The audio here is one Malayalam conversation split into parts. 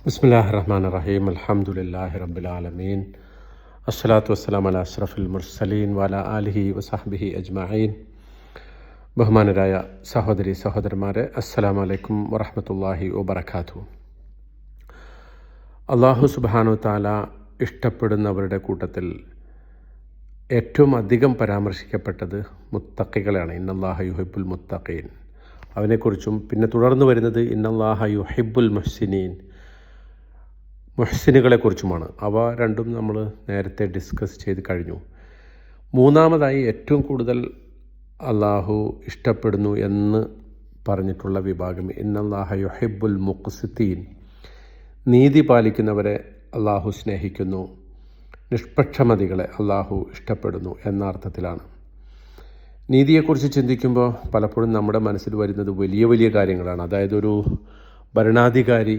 ബിസ്മില്ലാഹിർ റഹ്മാനിർ റഹീം. അൽഹംദുലില്ലാഹി റബ്ബിൽ ആലമീൻ. അസ്സലാത്തു വസ്സലാമു അലാ അഷ്റഫിൽ മുർസലീൻ വഅലാ ആലിഹി വസഹ്ബിഹി അജ്മഈൻ. ബഹുമാനരായ സഹോദരി സഹോദരന്മാരെ, അസ്സലാമു അലൈക്കും വറഹ്മത്തുള്ളാഹി വബറകാതുഹു. അല്ലാഹു സുബ്ഹാനഹു വതആല ഇഷ്ടപ്പെടുന്നവരുടെ കൂട്ടത്തിൽ ഏറ്റവും അധികം പരാമർശിക്കപ്പെട്ടത് മുത്തഖികളാണ്. ഇന്നല്ലാഹ യുഹിബ്ബുൽ മുത്തഖീൻ. അവനെക്കുറിച്ചും പിന്നെ തുടർന്ന് വരുന്നത് ഇന്നല്ലാഹ യുഹിബ്ബുൽ മുഹ്സിനീൻ, മുഹ്സിനുകളെക്കുറിച്ചുമാണ്. അവ രണ്ടും നമ്മൾ നേരത്തെ ഡിസ്കസ് ചെയ്ത് കഴിഞ്ഞു. മൂന്നാമതായി ഏറ്റവും കൂടുതൽ അള്ളാഹു ഇഷ്ടപ്പെടുന്നു എന്ന് പറഞ്ഞിട്ടുള്ള വിഭാഗം ഇന്നല്ലാഹ യുഹിബ്ബുൽ മുഖ്സിതീൻ, നീതി പാലിക്കുന്നവരെ അള്ളാഹു സ്നേഹിക്കുന്നു, നിഷ്പക്ഷമതികളെ അള്ളാഹു ഇഷ്ടപ്പെടുന്നു എന്ന അർത്ഥത്തിലാണ്. നീതിയെക്കുറിച്ച് ചിന്തിക്കുമ്പോൾ പലപ്പോഴും നമ്മുടെ മനസ്സിൽ വരുന്നത് വലിയ വലിയ കാര്യങ്ങളാണ്. അതായത് ഒരു ഭരണാധികാരി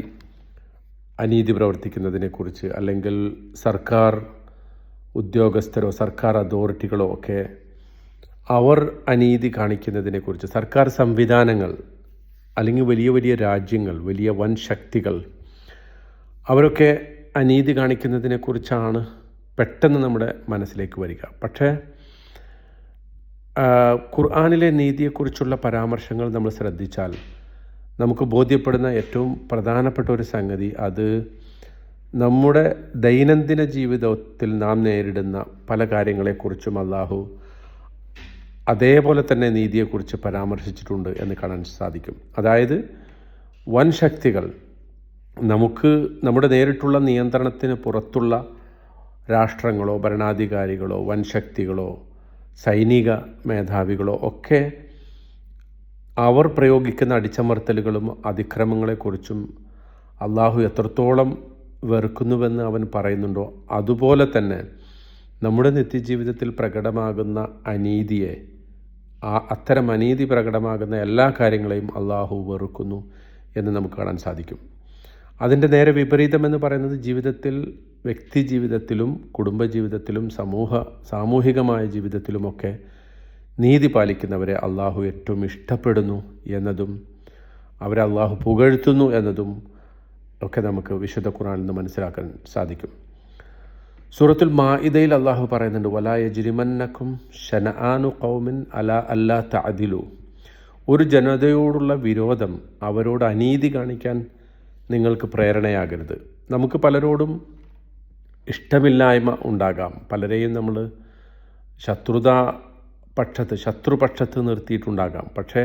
അനീതി പ്രവർത്തിക്കുന്നതിനെക്കുറിച്ച്, അല്ലെങ്കിൽ സർക്കാർ ഉദ്യോഗസ്ഥരോ സർക്കാർ അതോറിറ്റികളോ ഒക്കെ അവർ അനീതി കാണിക്കുന്നതിനെക്കുറിച്ച്, സർക്കാർ സംവിധാനങ്ങൾ അല്ലെങ്കിൽ വലിയ വലിയ രാജ്യങ്ങൾ, വലിയ വൻ ശക്തികൾ അവരൊക്കെ അനീതി കാണിക്കുന്നതിനെക്കുറിച്ചാണ് പെട്ടെന്ന് നമ്മുടെ മനസ്സിലേക്ക് വരിക. പക്ഷേ ഖുർആനിലെ നീതിയെക്കുറിച്ചുള്ള പരാമർശങ്ങൾ നമ്മൾ ശ്രദ്ധിച്ചാൽ നമുക്ക് ബോധ്യപ്പെടുന്ന ഏറ്റവും പ്രധാനപ്പെട്ട ഒരു സംഗതി, അത് നമ്മുടെ ദൈനംദിന ജീവിതത്തിൽ നാം നേരിടുന്ന പല കാര്യങ്ങളെക്കുറിച്ചും അള്ളാഹു അതേപോലെ തന്നെ നീതിയെക്കുറിച്ച് പരാമർശിച്ചിട്ടുണ്ട് എന്ന് കാണാൻ സാധിക്കും. അതായത് വൻ ശക്തികൾ, നമുക്ക് നമ്മുടെ നേരിട്ടുള്ള നിയന്ത്രണത്തിന് പുറത്തുള്ള രാഷ്ട്രങ്ങളോ ഭരണാധികാരികളോ വൻ ശക്തികളോ സൈനിക മേധാവികളോ ഒക്കെ അവർ പ്രയോഗിക്കുന്ന അടിച്ചമർത്തലുകളും അതിക്രമങ്ങളെക്കുറിച്ചും അള്ളാഹു എത്രത്തോളം വെറുക്കുന്നുവെന്ന് അവൻ പറയുന്നുണ്ടോ, അതുപോലെ തന്നെ നമ്മുടെ നിത്യജീവിതത്തിൽ പ്രകടമാകുന്ന അനീതിയെ, അത്തരം അനീതി പ്രകടമാകുന്ന എല്ലാ കാര്യങ്ങളെയും അള്ളാഹു വെറുക്കുന്നു എന്ന് നമുക്ക് കാണാൻ സാധിക്കും. അതിൻ്റെ നേരെ വിപരീതമെന്ന് പറയുന്നത് ജീവിതത്തിൽ, വ്യക്തി ജീവിതത്തിലും കുടുംബജീവിതത്തിലും സാമൂഹികമായ ജീവിതത്തിലുമൊക്കെ നീതി പാലിക്കുന്നവരെ അള്ളാഹു ഏറ്റവും ഇഷ്ടപ്പെടുന്നു എന്നതും അവരെ അള്ളാഹു പുകഴ്ത്തുന്നു എന്നതും ഒക്കെ നമുക്ക് വിശുദ്ധ ഖുർആനിൽ നിന്ന് മനസ്സിലാക്കാൻ സാധിക്കും. സൂറത്തുൽ മാഇദയിൽ അള്ളാഹു പറയുന്നുണ്ട്, വലാ യജ്രിമന്നക്കും ശനആനു ഖൗമിൻ അലാ അല്ലാ തഅദിലു. ഒരു ജനതയോടുള്ള വിരോധം, അവരോട് അനീതി കാണിക്കാൻ നിങ്ങൾക്ക് പ്രേരണയാകരുത്. നമുക്ക് പലരോടും ഇഷ്ടമില്ലായ്മ ഉണ്ടാകാം. പലരെയും നമ്മൾ ശത്രുപക്ഷത്ത് നിർത്തിയിട്ടുണ്ടാകാം. പക്ഷേ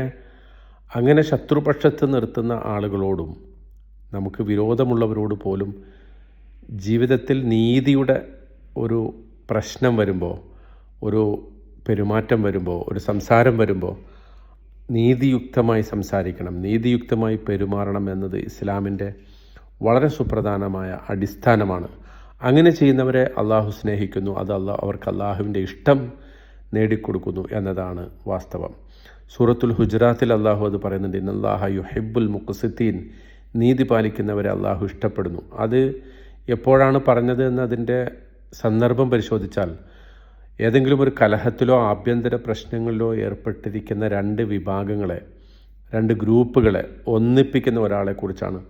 അങ്ങനെ ശത്രുപക്ഷത്ത് നിർത്തുന്ന ആളുകളോടും നമുക്ക് വിരോധമുള്ളവരോട് പോലും ജീവിതത്തിൽ നീതിയുടെ ഒരു പ്രശ്നം വരുമ്പോൾ, ഒരു പെരുമാറ്റം വരുമ്പോൾ, ഒരു സംസാരം വരുമ്പോൾ നീതിയുക്തമായി സംസാരിക്കണം, നീതിയുക്തമായി പെരുമാറണം എന്നത് ഇസ്ലാമിൻ്റെ വളരെ സുപ്രധാനമായ അടിസ്ഥാനമാണ്. അങ്ങനെ ചെയ്യുന്നവരെ അള്ളാഹു സ്നേഹിക്കുന്നു, അത് അവർക്ക് അള്ളാഹുവിൻ്റെ ഇഷ്ടം നേടിക്കൊടുക്കുന്നു എന്നതാണ് വാസ്തവം. സൂറത്തുൽ ഹുജറാത്തിൽ അള്ളാഹു അത് പറയുന്നുണ്ട്, ഇന്നല്ലാഹ യുഹിബ്ബുൽ മുഖ്സിതീൻ, നീതി പാലിക്കുന്നവരെ അള്ളാഹു ഇഷ്ടപ്പെടുന്നു. അത് എപ്പോഴാണ് പറഞ്ഞത് എന്നതിൻ്റെ സന്ദർഭം പരിശോധിച്ചാൽ, ഏതെങ്കിലും ഒരു കലഹത്തിലോ ആഭ്യന്തര പ്രശ്നങ്ങളിലോ ഏർപ്പെട്ടിരിക്കുന്ന രണ്ട് വിഭാഗങ്ങളെ, രണ്ട് ഗ്രൂപ്പുകളെ ഒന്നിപ്പിക്കുന്ന ഒരാളെക്കുറിച്ചാണ്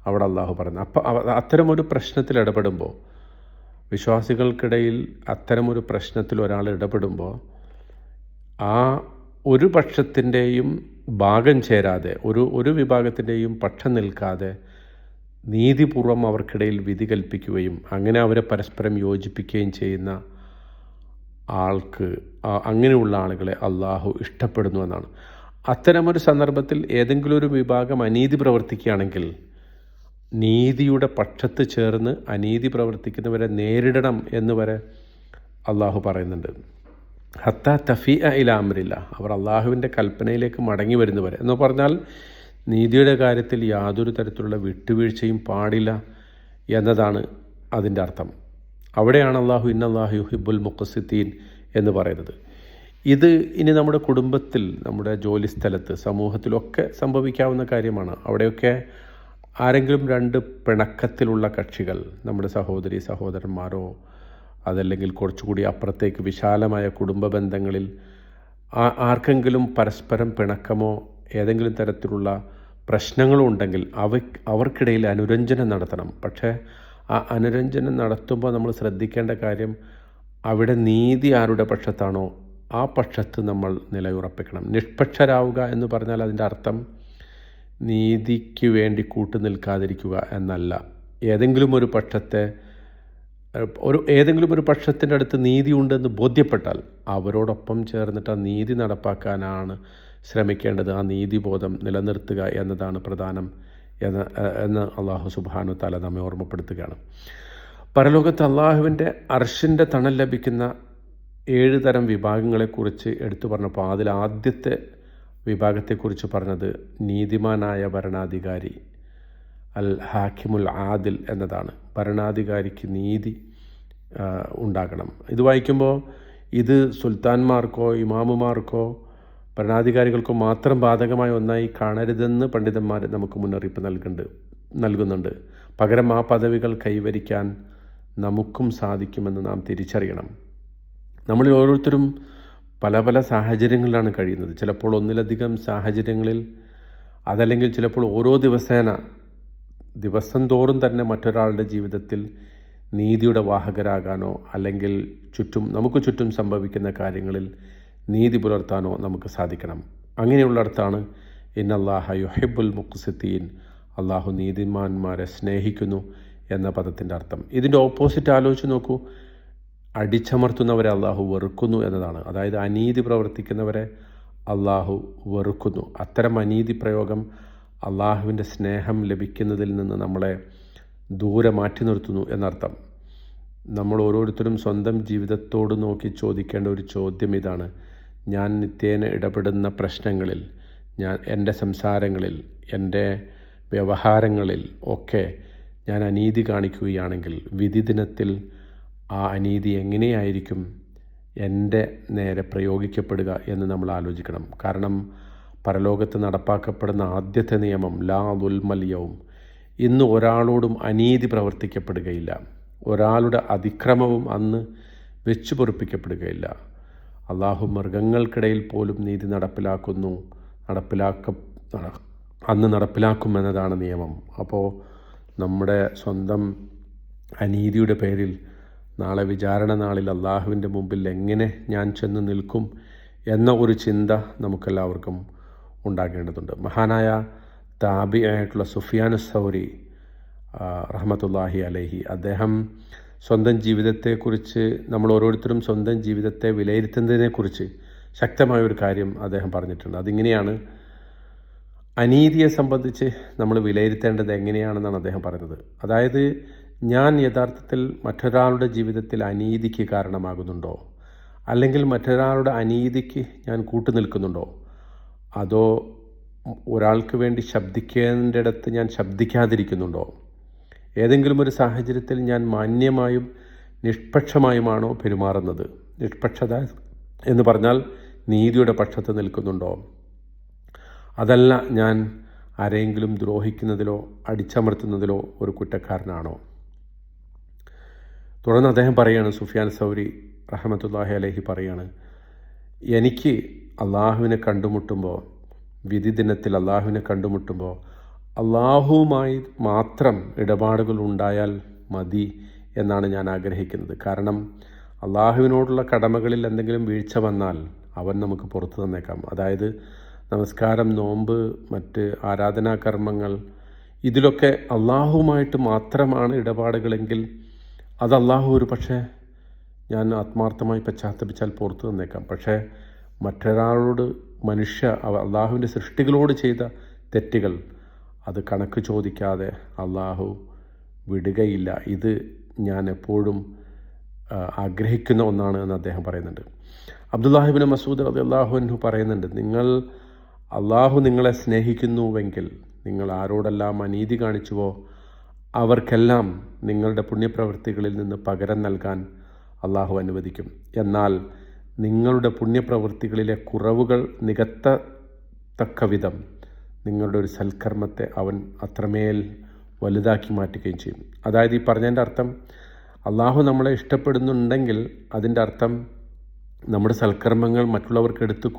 അവിടെ അള്ളാഹു പറയുന്നത്. അപ്പോൾ അത്തരമൊരു പ്രശ്നത്തിൽ ഇടപെടുമ്പോൾ, വിശ്വാസികൾക്കിടയിൽ അത്തരമൊരു പ്രശ്നത്തിൽ ഒരാൾ ഇടപെടുമ്പോൾ ആ ഒരു പക്ഷത്തിൻ്റെയും ഭാഗം ചേരാതെ, ഒരു വിഭാഗത്തിൻ്റെയും പക്ഷം നിൽക്കാതെ നീതിപൂർവം അവർക്കിടയിൽ വിധി കൽപ്പിക്കുകയും അങ്ങനെ അവരെ പരസ്പരം യോജിപ്പിക്കുകയും ചെയ്യുന്ന അങ്ങനെയുള്ള ആളുകളെ അള്ളാഹു ഇഷ്ടപ്പെടുന്നു എന്നാണ്. അത്തരമൊരു സന്ദർഭത്തിൽ ഏതെങ്കിലും ഒരു വിഭാഗം അനീതി പ്രവർത്തിക്കുകയാണെങ്കിൽ നീതിയുടെ പക്ഷത്ത് ചേർന്ന് അനീതി പ്രവർത്തിക്കുന്നവരെ നേരിടണം എന്ന് വരെ അള്ളാഹു പറയുന്നുണ്ട്. ഹത്താ തഫീഅ ഇലാ അംരില്ല, അവർ അള്ളാഹുവിൻ്റെ കൽപ്പനയിലേക്ക് മടങ്ങി വരുന്നവരെ എന്ന് പറഞ്ഞാൽ നീതിയുടെ കാര്യത്തിൽ യാതൊരു തരത്തിലുള്ള വിട്ടുവീഴ്ചയും പാടില്ല എന്നതാണ് അതിൻ്റെ അർത്ഥം. അവിടെയാണ് അള്ളാഹു ഇന്നല്ലാഹു യുഹിബ്ബുൽ മുഖ്സിതീൻ എന്ന് പറയുന്നത്. ഇത് ഇനി നമ്മുടെ കുടുംബത്തിൽ, നമ്മുടെ ജോലിസ്ഥലത്ത്, സമൂഹത്തിലൊക്കെ സംഭവിക്കാവുന്ന കാര്യമാണ്. അവിടെയൊക്കെ ആരെങ്കിലും രണ്ട് പിണക്കത്തിലുള്ള കക്ഷികൾ, നമ്മുടെ സഹോദരന്മാരോ അതല്ലെങ്കിൽ കുറച്ചുകൂടി അപ്പുറത്തേക്ക് വിശാലമായ കുടുംബ ബന്ധങ്ങളിൽ ആർക്കെങ്കിലും പരസ്പരം പിണക്കമോ ഏതെങ്കിലും തരത്തിലുള്ള പ്രശ്നങ്ങളും ഉണ്ടെങ്കിൽ അവർക്കിടയിൽ അനുരഞ്ജനം നടത്തണം. പക്ഷേ ആ അനുരഞ്ജനം നടത്തുമ്പോൾ നമ്മൾ ശ്രദ്ധിക്കേണ്ട കാര്യം, അവിടെ നീതി ആരുടെ പക്ഷത്താണോ ആ പക്ഷത്ത് നമ്മൾ നിലയുറപ്പിക്കണം. നിഷ്പക്ഷരാവുക എന്ന് പറഞ്ഞാൽ അതിൻ്റെ അർത്ഥം നീതിക്ക് വേണ്ടി കൂട്ടുനിൽക്കാതിരിക്കുക എന്നല്ല. ഏതെങ്കിലും ഒരു പക്ഷത്തിൻ്റെ അടുത്ത് നീതി ഉണ്ടെന്ന് ബോധ്യപ്പെട്ടാൽ അവരോടൊപ്പം ചേർന്നിട്ട് ആ നീതി നടപ്പാക്കാനാണ് ശ്രമിക്കേണ്ടത്. ആ നീതിബോധം നിലനിർത്തുക എന്നതാണ് പ്രധാനം എന്ന് അള്ളാഹു സുബ്ഹാനഹു വ തആല നമ്മെ ഓർമ്മപ്പെടുത്തുകയാണ്. പരലോകത്ത് അള്ളാഹുവിൻ്റെ അർശിൻ്റെ തണൽ ലഭിക്കുന്ന 7 തരം വിഭാഗങ്ങളെക്കുറിച്ച് എടുത്തു പറഞ്ഞപ്പോൾ അതിൽ ആദ്യത്തെ വിഭാഗത്തെക്കുറിച്ച് പറഞ്ഞത് നീതിമാനായ ഭരണാധികാരി, അൽ ഹാക്കിമുൽ ആദിൽ എന്നതാണ്. ഭരണാധികാരിക്ക് നീതി ഉണ്ടാകണം. ഇത് വായിക്കുമ്പോൾ ഇത് സുൽത്താൻമാർക്കോ ഇമാമുമാർക്കോ ഭരണാധികാരികൾക്കോ മാത്രം ബാധകമായ ഒന്നായി കാണരുതെന്ന് പണ്ഡിതന്മാർ നമുക്ക് മുന്നറിയിപ്പ് നൽകുന്നുണ്ട്. പകരം ആ പദവികൾ കൈവരിക്കാൻ നമുക്കും സാധിക്കുമെന്ന് നാം തിരിച്ചറിയണം. നമ്മളിൽ ഓരോരുത്തരും പല പല സാഹചര്യങ്ങളിലാണ് കഴിയുന്നത്. ചിലപ്പോൾ ഒന്നിലധികം സാഹചര്യങ്ങളിൽ, അതല്ലെങ്കിൽ ചിലപ്പോൾ ഓരോ ദിവസം തോറും തന്നെ മറ്റൊരാളുടെ ജീവിതത്തിൽ നീതിയുടെ വാഹകരാകാനോ അല്ലെങ്കിൽ നമുക്ക് ചുറ്റും സംഭവിക്കുന്ന കാര്യങ്ങളിൽ നീതി പുലർത്താനോ നമുക്ക് സാധിക്കണം. അങ്ങനെയുള്ളിടത്താണ് ഇന്നല്ലാഹ യുഹിബ്ബുൽ മുഖ്സിത്തീൻ, അള്ളാഹു നീതിമാന്മാരെ സ്നേഹിക്കുന്നു എന്ന പദത്തിൻ്റെ അർത്ഥം. ഇതിൻ്റെ ഓപ്പോസിറ്റ് ആലോചിച്ച് നോക്കൂ. അടിച്ചമർത്തുന്നവരെ അള്ളാഹു വെറുക്കുന്നു എന്നതാണ്. അതായത് അനീതി പ്രവർത്തിക്കുന്നവരെ അള്ളാഹു വെറുക്കുന്നു. അത്തരം അനീതി പ്രയോഗം അള്ളാഹുവിൻ്റെ സ്നേഹം ലഭിക്കുന്നതിൽ നിന്ന് നമ്മളെ ദൂരെ മാറ്റി നിർത്തുന്നു എന്നർത്ഥം. നമ്മൾ ഓരോരുത്തരും സ്വന്തം ജീവിതത്തോട് നോക്കി ചോദിക്കേണ്ട ഒരു ചോദ്യം ഇതാണ്: ഞാൻ നിത്യേന ഇടപെടുന്ന പ്രശ്നങ്ങളിൽ, എൻ്റെ സംസാരങ്ങളിൽ, എൻ്റെ വ്യവഹാരങ്ങളിൽ ഒക്കെ ഞാൻ അനീതി കാണിക്കുകയാണെങ്കിൽ വിധി ദിനത്തിൽ ആ അനീതി എങ്ങനെയായിരിക്കും എൻ്റെ നേരെ പ്രയോഗിക്കപ്പെടുക എന്ന് നമ്മൾ ആലോചിക്കണം. കാരണം പരലോകത്ത് നടപ്പാക്കപ്പെടുന്ന ആദ്യത്തെ നിയമം ലാ ദുൽമൽ യൗം, ഇന്ന് ഒരാളോടും അനീതി പ്രവർത്തിക്കപ്പെടുകയില്ല, ഒരാളുടെ അതിക്രമവും അന്ന് വെച്ചു പൊറുപ്പിക്കപ്പെടുകയില്ല. അള്ളാഹു മൃഗങ്ങൾക്കിടയിൽ പോലും നീതി നടപ്പിലാക്കുമെന്നതാണ് നിയമം. അപ്പോൾ നമ്മുടെ സ്വന്തം അനീതിയുടെ പേരിൽ നാളെ വിചാരണ നാളിൽ അള്ളാഹുവിൻ്റെ മുമ്പിൽ എങ്ങനെ ഞാൻ ചെന്ന് നിൽക്കും എന്ന ഒരു ചിന്ത നമുക്കെല്ലാവർക്കും ഉണ്ടാകേണ്ടതുണ്ട്. മഹാനായ താബിയായിട്ടുള്ള സുഫിയാൻ സൗരി റഹ്മത്തുള്ളാഹി അലൈഹി, അദ്ദേഹം സ്വന്തം ജീവിതത്തെക്കുറിച്ച്, നമ്മൾ ഓരോരുത്തരും സ്വന്തം ജീവിതത്തെ വിലയിരുത്തുന്നതിനെക്കുറിച്ച് ശക്തമായൊരു കാര്യം അദ്ദേഹം പറഞ്ഞിട്ടുണ്ട്. അതിങ്ങനെയാണ്: അനീതിയെ സംബന്ധിച്ച് നമ്മൾ വിലയിരുത്തേണ്ടത് എങ്ങനെയാണെന്നാണ് അദ്ദേഹം പറയുന്നത്. അതായത്, ഞാൻ യഥാർത്ഥത്തിൽ മറ്റൊരാളുടെ ജീവിതത്തിൽ അനീതിക്ക് കാരണമാകുന്നുണ്ടോ, അല്ലെങ്കിൽ മറ്റൊരാളുടെ അനീതിക്ക് ഞാൻ കൂട്ടുനിൽക്കുന്നുണ്ടോ, അതോ ഒരാൾക്ക് വേണ്ടി ശബ്ദിക്കേണ്ടിടത്ത് ഞാൻ ശബ്ദിക്കാതിരിക്കുന്നുണ്ടോ, ഏതെങ്കിലും ഒരു സാഹചര്യത്തിൽ ഞാൻ മാന്യമായും നിഷ്പക്ഷമായുമാണോ പെരുമാറുന്നത്. നിഷ്പക്ഷത എന്ന് പറഞ്ഞാൽ നീതിയുടെ പക്ഷത്ത് നിൽക്കുന്നുണ്ടോ, അതല്ല ഞാൻ ആരെങ്കിലും ദ്രോഹിക്കുന്നതിലോ അടിച്ചമർത്തുന്നതിലോ ഒരു കുറ്റക്കാരനാണോ. തുടർന്ന് അദ്ദേഹം പറയുകയാണ്, സുഫിയാൻ സൗരി റഹ്മത്തുള്ളാഹി അലൈഹി പറയുകയാണ്: എനിക്ക് അള്ളാഹുവിനെ കണ്ടുമുട്ടുമ്പോൾ, വിധി ദിനത്തിൽ അള്ളാഹുവിനെ കണ്ടുമുട്ടുമ്പോൾ അള്ളാഹുവുമായി മാത്രം ഇടപാടുകൾ ഉണ്ടായാൽ മതി എന്നാണ് ഞാൻ ആഗ്രഹിക്കുന്നത്. കാരണം അള്ളാഹുവിനോടുള്ള കടമകളിൽ എന്തെങ്കിലും വീഴ്ച വന്നാൽ അവൻ നമുക്ക് പുറത്തു തന്നേക്കാം. അതായത് നമസ്കാരം, നോമ്പ്, മറ്റ് ആരാധനാകർമ്മങ്ങൾ, ഇതിലൊക്കെ അള്ളാഹുവുമായിട്ട് മാത്രമാണ് ഇടപാടുകളെങ്കിൽ അത് അള്ളാഹു ഒരു പക്ഷേ ഞാൻ ആത്മാർത്ഥമായി പശ്ചാത്തപിച്ചാൽ പുറത്തു തന്നേക്കാം. പക്ഷേ മറ്റൊരാളോട്, അള്ളാഹുവിൻ്റെ സൃഷ്ടികളോട് ചെയ്ത തെറ്റുകൾ അത് കണക്ക് ചോദിക്കാതെ അള്ളാഹു വിടുകയില്ല. ഇത് ഞാൻ എപ്പോഴും ആഗ്രഹിക്കുന്ന ഒന്നാണ് എന്ന് അദ്ദേഹം പറയുന്നുണ്ട്. അബ്ദുല്ലാഹി ഇബ്നു മസ്ഊദ് റളിയല്ലാഹു അൻഹു പറയുന്നുണ്ട്, അള്ളാഹു നിങ്ങളെ സ്നേഹിക്കുന്നുവെങ്കിൽ നിങ്ങൾ ആരോടെല്ലാം അനീതി കാണിച്ചുവോ അവർക്കെല്ലാം നിങ്ങളുടെ പുണ്യപ്രവൃത്തികളിൽ നിന്ന് പകരം നൽകാൻ അള്ളാഹു അനുവദിക്കും. എന്നാൽ നിങ്ങളുടെ പുണ്യപ്രവൃത്തികളിലെ കുറവുകൾ നികത്തത്തക്ക വിധം നിങ്ങളുടെ ഒരു സൽക്കർമ്മത്തെ അവൻ അത്രമേൽ വലുതാക്കി മാറ്റുകയും ചെയ്യും. അതായത് ഈ പറഞ്ഞതിൻ്റെ അർത്ഥം, അള്ളാഹു നമ്മളെ ഇഷ്ടപ്പെടുന്നുണ്ടെങ്കിൽ അതിൻ്റെ അർത്ഥം നമ്മുടെ സൽക്കർമ്മങ്ങൾ മറ്റുള്ളവർക്ക് എടുത്ത്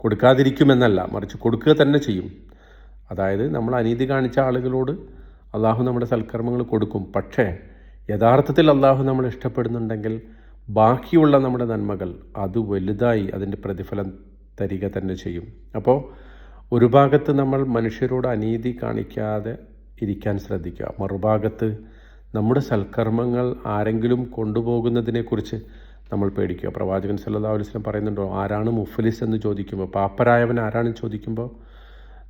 കൊടുക്കാതിരിക്കുമെന്നല്ല, മറിച്ച് കൊടുക്കുക തന്നെ ചെയ്യും. അതായത് നമ്മൾ അനീതി കാണിച്ച ആളുകളോട് അള്ളാഹു നമ്മുടെ സൽക്കർമ്മങ്ങൾ കൊടുക്കും. പക്ഷേ യഥാർത്ഥത്തിൽ അള്ളാഹു നമ്മൾ ഇഷ്ടപ്പെടുന്നുണ്ടെങ്കിൽ ബാക്കിയുള്ള നമ്മുടെ നന്മകൾ അത് വലുതായി അതിൻ്റെ പ്രതിഫലം തരിക തന്നെ ചെയ്യും. അപ്പോൾ ഒരു ഭാഗത്ത് നമ്മൾ മനുഷ്യരോട് അനീതി കാണിക്കാതെ ഇരിക്കാൻ ശ്രദ്ധിക്കുക, മറുഭാഗത്ത് നമ്മുടെ സൽക്കർമ്മങ്ങൾ ആരെങ്കിലും കൊണ്ടുപോകുന്നതിനെക്കുറിച്ച് നമ്മൾ പേടിക്കുക. പ്രവാചകൻ സല്ലല്ലാഹു അലൈഹി വസല്ലം പറയുന്നുണ്ടോ, ആരാണ് മുഫ്ലിസ് എന്ന് ചോദിക്കുമ്പോൾ, പാപ്പരായവൻ ആരാണെന്ന് ചോദിക്കുമ്പോൾ,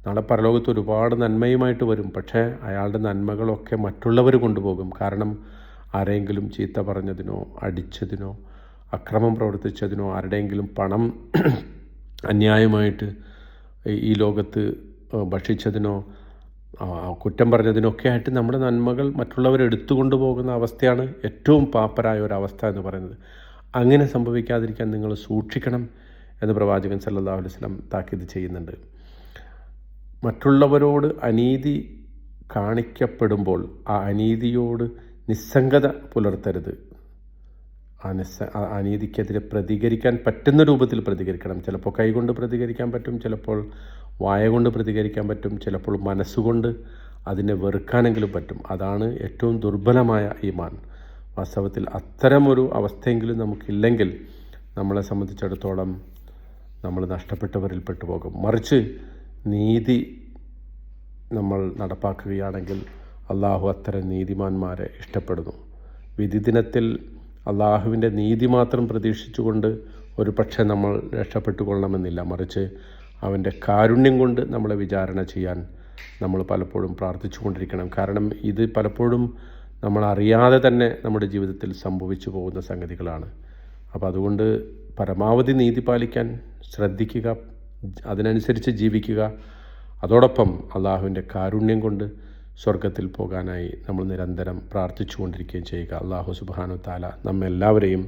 നാളെ പരലോകത്ത് ഒരുപാട് നന്മയുമായിട്ട് വരും, പക്ഷേ അയാളുടെ നന്മകളൊക്കെ മറ്റുള്ളവർ കൊണ്ടുപോകും. കാരണം ആരെങ്കിലും ചീത്ത പറഞ്ഞതിനോ അടിച്ചതിനോ അക്രമം പ്രവർത്തിച്ചതിനോ ആരുടെയെങ്കിലും പണം അന്യായമായിട്ട് ഈ ലോകത്ത് ഭക്ഷിച്ചതിനോ കുറ്റം പറഞ്ഞതിനൊക്കെ ആയിട്ട് നമ്മുടെ നന്മകൾ മറ്റുള്ളവർ എടുത്തുകൊണ്ടു പോകുന്ന അവസ്ഥയാണ് ഏറ്റവും പാപ്പരായ ഒരവസ്ഥ എന്ന് പറയുന്നത്. അങ്ങനെ സംഭവിക്കാതിരിക്കാൻ നിങ്ങൾ സൂക്ഷിക്കണം എന്ന് പ്രവാചകൻ സല്ലല്ലാഹു അലൈഹി വസല്ലം താക്കീത് ചെയ്യുന്നുണ്ട്. മറ്റുള്ളവരോട് അനീതി കാണിക്കപ്പെടുമ്പോൾ ആ അനീതിയോട് നിസ്സംഗത പുലർത്തരുത്. അനീതിക്കെതിരെ പ്രതികരിക്കാൻ പറ്റുന്ന രൂപത്തിൽ പ്രതികരിക്കണം. ചിലപ്പോൾ കൈകൊണ്ട് പ്രതികരിക്കാൻ പറ്റും, ചിലപ്പോൾ വായ കൊണ്ട് പ്രതികരിക്കാൻ പറ്റും, ചിലപ്പോൾ മനസ്സുകൊണ്ട് അതിനെ വെറുക്കാനെങ്കിലും പറ്റും. അതാണ് ഏറ്റവും ദുർബലമായ ഈമാൻ. വാസ്തവത്തിൽ അത്തരമൊരു അവസ്ഥയെങ്കിലും നമുക്കില്ലെങ്കിൽ നമ്മളെ സംബന്ധിച്ചിടത്തോളം നമ്മൾ നഷ്ടപ്പെട്ടവരിൽ പെട്ടുപോകും. മറിച്ച് നീതി നമ്മൾ നടപ്പാക്കുകയാണെങ്കിൽ അള്ളാഹു അത്തരം നീതിമാന്മാരെ ഇഷ്ടപ്പെടുന്നു. വിധി ദിനത്തിൽ അള്ളാഹുവിൻ്റെ നീതി മാത്രം പ്രതീക്ഷിച്ചുകൊണ്ട് ഒരു പക്ഷേ നമ്മൾ രക്ഷപ്പെട്ടുകൊള്ളണമെന്നില്ല, മറിച്ച് അവൻ്റെ കാരുണ്യം കൊണ്ട് നമ്മളെ വിചാരണ ചെയ്യാൻ നമ്മൾ പലപ്പോഴും പ്രാർത്ഥിച്ചു കൊണ്ടിരിക്കണം. കാരണം ഇത് പലപ്പോഴും നമ്മൾ അറിയാതെ തന്നെ നമ്മുടെ ജീവിതത്തിൽ സംഭവിച്ചു പോകുന്ന സംഗതികളാണ്. അപ്പോൾ അതുകൊണ്ട് പരമാവധി നീതി പാലിക്കാൻ ശ്രദ്ധിക്കുക, അതിനനുസരിച്ച് ജീവിക്കുക. അതോടൊപ്പം അള്ളാഹുവിൻ്റെ കാരുണ്യം കൊണ്ട് സ്വർഗത്തിൽ പോകാനായി നമ്മൾ നിരന്തരം പ്രാർത്ഥിച്ചു കൊണ്ടിരിക്കുകയും ചെയ്യുക. അള്ളാഹു സുബ്ഹാനഹു വ തആല നമ്മെല്ലാവരെയും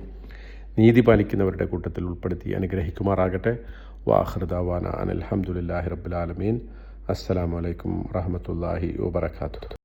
നീതി പാലിക്കുന്നവരുടെ കൂട്ടത്തിൽ ഉൾപ്പെടുത്തി അനുഗ്രഹിക്കുമാറാകട്ടെ. വാഖിറു ദഅവാന അനിൽ ഹംദുലില്ലാഹി റബ്ബിൽ ആലമീൻ. അസ്സലാമു അലൈക്കും വറഹ്മത്തുള്ളാഹി വബറകാതുഹു.